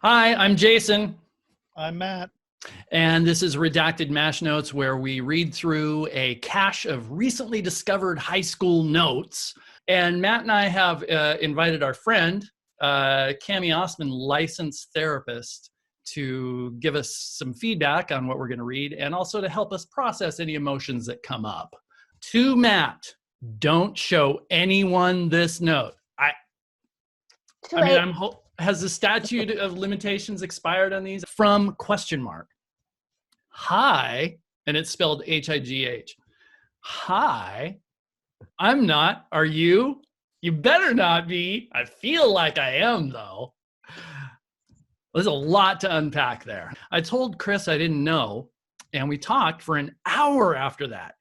Hi, I'm Jason, I'm Matt. and this is Redacted Mash Notes, where we read through a cache of recently discovered high school notes. And Matt and I have invited our friend, Cami Osman, licensed therapist, to give us some feedback on what we're going to read and also to help us process any emotions that come up. To Matt, don't show anyone this note. Too late. Has the statute of limitations expired on these? From ? Hi, and it's spelled H-I-G-H. Hi, I'm not. Are you? You better not be. I feel like I am, though. There's a lot to unpack there. I told Chris I didn't know, and we talked for an hour after that.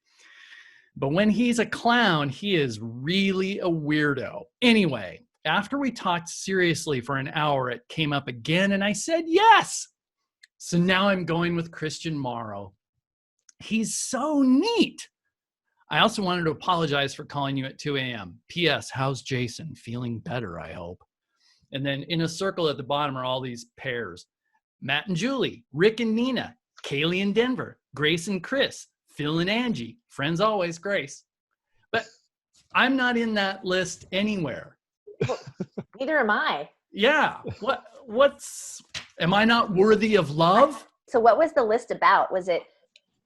But when he's a clown, he is really a weirdo. Anyway, after we talked seriously for an hour, it came up again, and I said yes. So now I'm going with Christian Morrow. He's so neat. I also wanted to apologize for calling you at 2 a.m. P.S. How's Jason? Feeling better, I hope. And then in a circle at the bottom are all these pairs. Matt and Julie, Rick and Nina, Kaylee and Denver, Grace and Chris, Phil and Angie, friends always, Grace. But I'm not in that list anywhere. Well, neither am I. Yeah. Am I not worthy of love? So what was the list about? Was it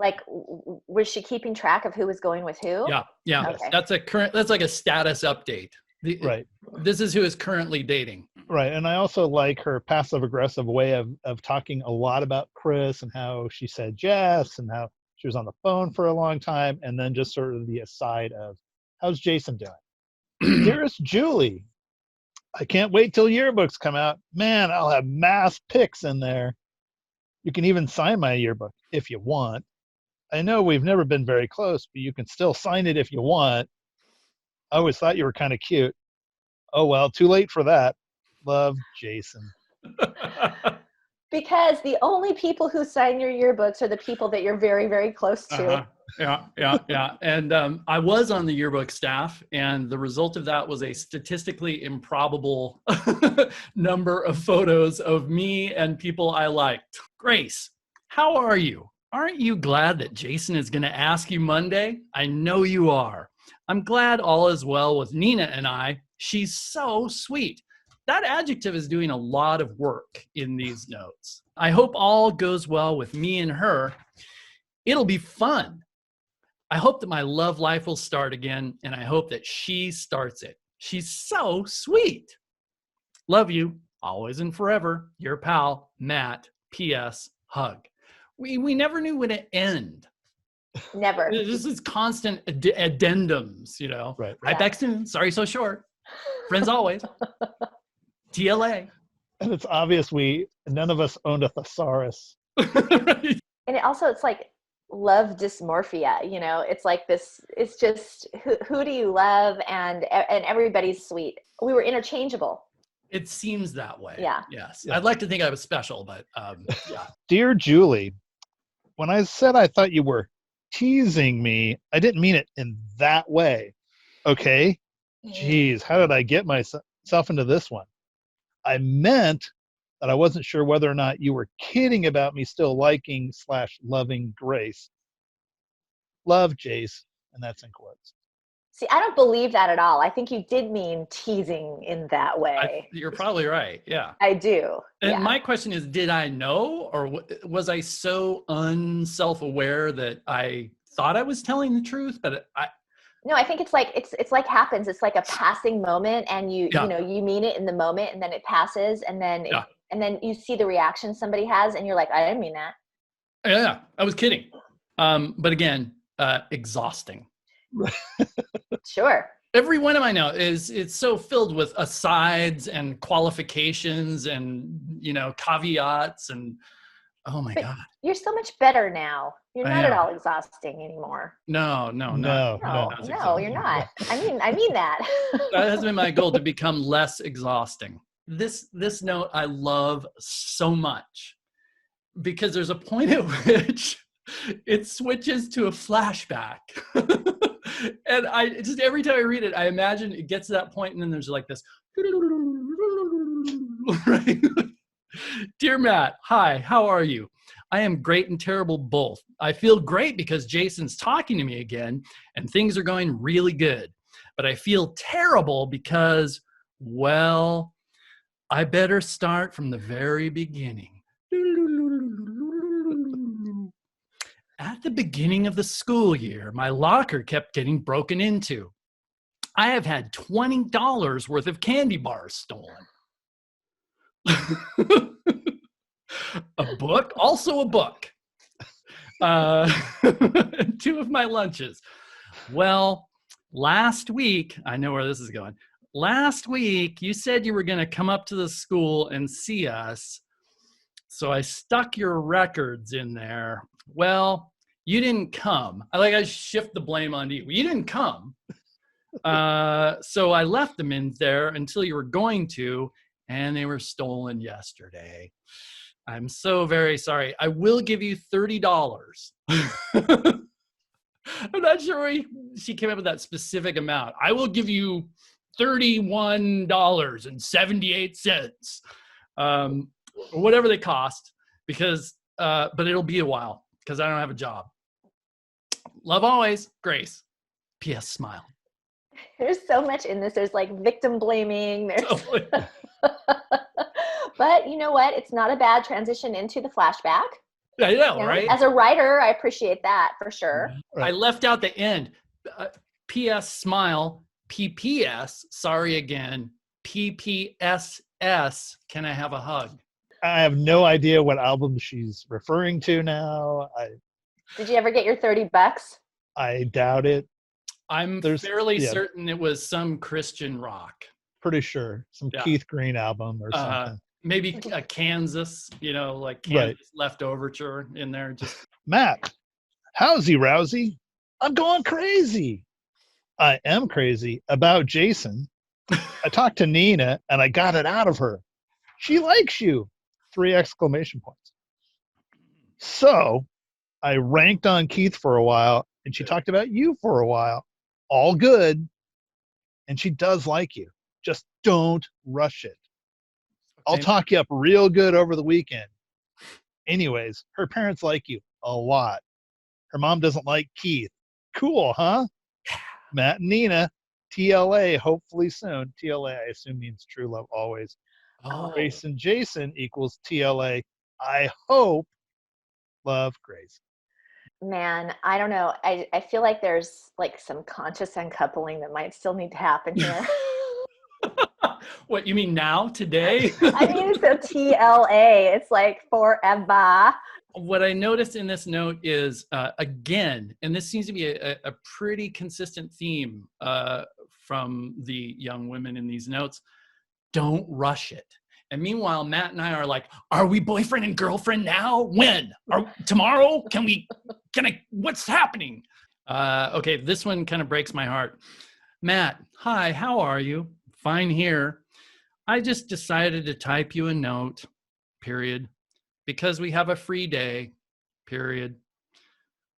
like, was she keeping track of who was going with who? Yeah. Okay. That's like a status update. Right. This is who is currently dating. Right. And I also like her passive aggressive way of talking a lot about Chris and how she said yes and how she was on the phone for a long time. And then just sort of the aside of, how's Jason doing? Dearest Julie, I can't wait till yearbooks come out. Man, I'll have mass pics in there. You can even sign my yearbook if you want. I know we've never been very close, but you can still sign it if you want. I always thought you were kind of cute. Oh, well, too late for that. Love, Jason. Because the only people who sign your yearbooks are the people that you're very, very close to. Yeah. And I was on the yearbook staff, and the result of that was a statistically improbable number of photos of me and people I liked. Grace, how are you? Aren't you glad that Jason is going to ask you Monday? I know you are. I'm glad all is well with Nina and I. She's so sweet. That adjective is doing a lot of work in these notes. I hope all goes well with me and her. It'll be fun. I hope that my love life will start again, and I hope that she starts it. She's so sweet. Love you, always and forever. Your pal, Matt. P.S. Hug. We never knew when it end. Never. This is constant addendums, you know. Right. Right back soon. Sorry so short. Friends always. TLA. And it's obvious none of us owned a thesaurus. Right. And it's like love dysmorphia, you know, it's like this, it's just, who do you love? And everybody's sweet. We were interchangeable. It seems that way. Yeah. Yes. Yeah. I'd like to think I was special, but yeah. Dear Julie, when I said I thought you were teasing me, I didn't mean it in that way. Okay? Jeez, how did I get myself into this one? I meant that I wasn't sure whether or not you were kidding about me still liking / loving Grace. Love, Jace, and that's in quotes. See, I don't believe that at all. I think you did mean teasing in that way. You're probably right. Yeah. I do. And Yeah. my question is, did I know, or was I so unself-aware that I thought I was telling the truth? But No, I think it's like happens. It's like a passing moment, and you know, you mean it in the moment, and then it passes, and then and then you see the reaction somebody has, and you're like, I didn't mean that. Yeah, I was kidding. But again, exhausting. Sure. Every one of my notes it's so filled with asides and qualifications and, you know, caveats and oh my God. You're so much better now. You're not at all exhausting anymore. No, you're not. I mean that. That has been my goal, to become less exhausting. This note I love so much because there's a point at which it switches to a flashback. And I just, every time I read it, I imagine it gets to that point and then there's like this, right? Dear Matt, hi, how are you? I am great and terrible both. I feel great because Jason's talking to me again and things are going really good. But I feel terrible because, well, I better start from the very beginning. At the beginning of the school year, my locker kept getting broken into. I have had $20 worth of candy bars stolen. A book, also a book. 2 of my lunches. Well, last week, I know where this is going. Last week, you said you were going to come up to the school and see us. So I stuck your records in there. Well, you didn't come. I shift the blame onto you. You didn't come. So I left them in there until you were going to, and they were stolen yesterday. I'm so very sorry. I will give you $30. I'm not sure where she came up with that specific amount. I will give you $31.78, whatever they cost, because, but it'll be a while because I don't have a job. Love always, Grace. P.S. Smile. There's so much in this. There's like victim blaming. There's Totally. But you know what? It's not a bad transition into the flashback. Yeah, I know, right? As a writer, I appreciate that for sure. I left out the end. P.S. Smile. P.P.S. Sorry again. P.P.S.S. Can I have a hug? I have no idea what album she's referring to now. Did you ever get your $30? I doubt it. I'm fairly certain it was some Christian rock. Pretty sure. Some Keith Green album or something. Maybe a Kansas, like Kansas leftoverture in there. Just Matt, howsy rousy? I'm going crazy. I am crazy about Jason. I talked to Nina and I got it out of her. She likes you. 3 exclamation points. So I ranked on Keith for a while and she talked about you for a while. All good. And she does like you. Just don't rush it. I'll talk you up real good over the weekend. Anyways, her parents like you a lot. Her mom doesn't like Keith. Cool, huh? Matt and Nina, TLA, hopefully soon. TLA, I assume, means true love always. Oh. Grace and Jason equals TLA. I hope, love, Grace. Man, I don't know. I feel like there's like some conscious uncoupling that might still need to happen here. What, you mean now, today? I mean, so TLA, it's like forever. What I noticed in this note is, again, and this seems to be a pretty consistent theme from the young women in these notes, don't rush it. And meanwhile, Matt and I are like, are we boyfriend and girlfriend now? When? Tomorrow? What's happening? Okay, this one kind of breaks my heart. Matt, hi, how are you? Fine here. I just decided to type you a note, period, because we have a free day, period.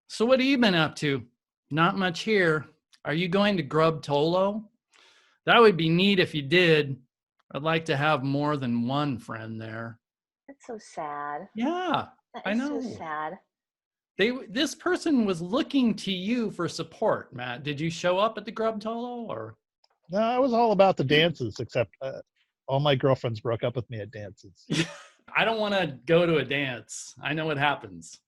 So what have you been up to? Not much here. Are you going to Grub Tolo? That would be neat if you did. I'd like to have more than one friend there. That's so sad. Yeah, I know. So sad. This person was looking to you for support, Matt. Did you show up at the Grub Tolo or? No, I was all about the dances, except all my girlfriends broke up with me at dances. I don't want to go to a dance. I know what happens.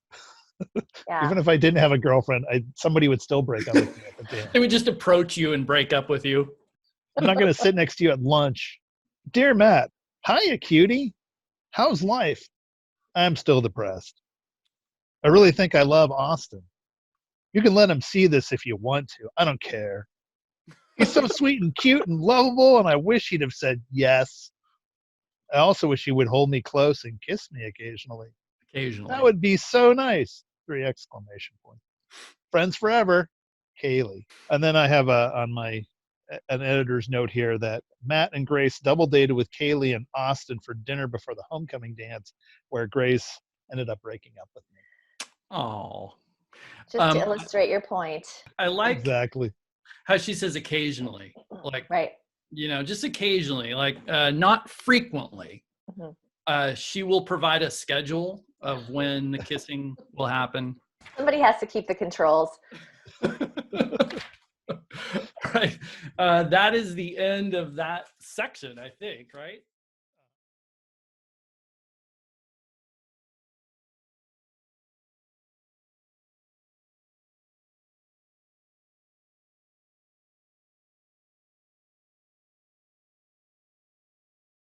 Yeah. Even if I didn't have a girlfriend, somebody would still break up with me at the dance. They would just approach you and break up with you. I'm not going to sit next to you at lunch. Dear Matt, hiya, cutie. How's life? I'm still depressed. I really think I love Austin. You can let him see this if you want to. I don't care. He's so sweet and cute and lovable, and I wish he'd have said yes. I also wish he would hold me close and kiss me occasionally. Occasionally. That would be so nice. 3 exclamation points. Friends forever, Kaylee. And then I have an editor's note here that Matt and Grace double dated with Kaylee and Austin for dinner before the homecoming dance, where Grace ended up breaking up with me. Oh. Just to illustrate your point. I like exactly how she says occasionally, like, right. Just occasionally, like not frequently. Mm-hmm. She will provide a schedule of when the kissing will happen. Somebody has to keep the controls. Right. That is the end of that section, I think, right?